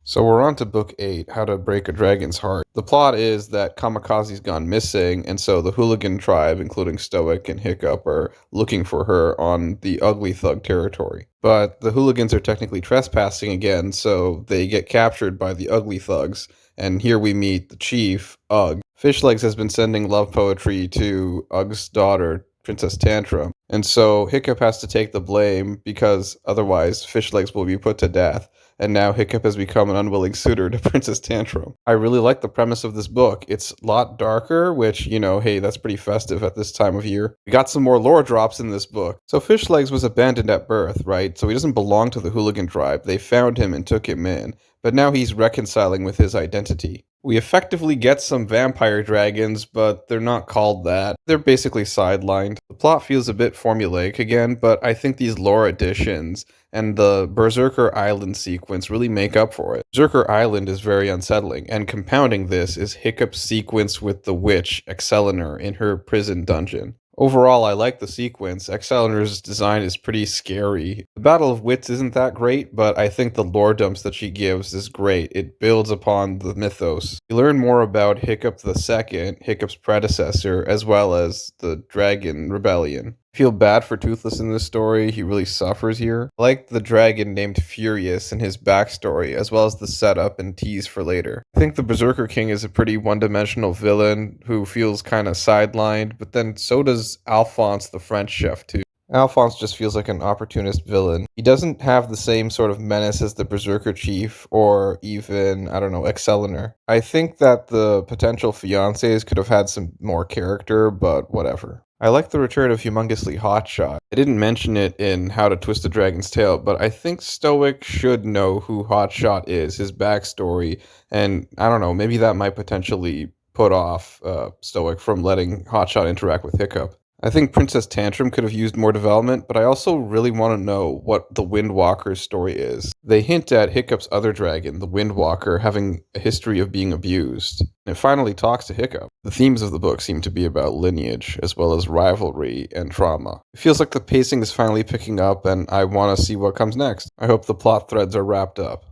So we're on to book 8, How to Break a Dragon's Heart. The plot is that Kamikaze's gone missing, and so the hooligan tribe, including Stoic and Hiccup, are looking for her on the Ugly Thug territory. But the hooligans are technically trespassing again, so they get captured by the Ugly Thugs, and here we meet the chief, Ugg. Fishlegs has been sending love poetry to Ugg's daughter, Princess Tantrum, and so Hiccup has to take the blame because otherwise Fishlegs will be put to death, and now Hiccup has become an unwilling suitor to Princess Tantrum. I really like the premise of this book. It's a lot darker, which, hey, that's pretty festive at this time of year. We got some more lore drops in this book. So Fishlegs was abandoned at birth, right? So he doesn't belong to the hooligan tribe. They found him and took him in, but now he's reconciling with his identity. We effectively get some vampire dragons, but they're not called that. They're basically sidelined. The plot feels a bit formulaic again, but I think these lore additions and the Berserker Island sequence really make up for it. Berserker Island is very unsettling, and compounding this is Hiccup's sequence with the witch, Excelinor, in her prison dungeon. Overall, I like the sequence. Excelinor's design is pretty scary. The Battle of Wits isn't that great, but I think the lore dumps that she gives is great. It builds upon the mythos. You learn more about Hiccup the Second, Hiccup's predecessor, as well as the Dragon Rebellion. I feel bad for Toothless in this story. He really suffers here. I like the dragon named Furious and his backstory, as well as the setup and tease for later. I think the Berserker King is a pretty one-dimensional villain who feels kind of sidelined, but then so does Alphonse the French chef too. Alphonse just feels like an opportunist villain. He doesn't have the same sort of menace as the Berserker Chief or even, I don't know, Excelinor. I think that the potential fiancés could have had some more character, but whatever. I like the return of Humongously Hotshot. I didn't mention it in How to Twist a Dragon's Tail, but I think Stoic should know who Hotshot is, his backstory, and I don't know, maybe that might potentially put off Stoic from letting Hotshot interact with Hiccup. I think Princess Tantrum could have used more development, but I also really want to know what the Windwalker's story is. They hint at Hiccup's other dragon, the Windwalker, having a history of being abused. And it finally talks to Hiccup. The themes of the book seem to be about lineage, as well as rivalry and trauma. It feels like the pacing is finally picking up, and I want to see what comes next. I hope the plot threads are wrapped up.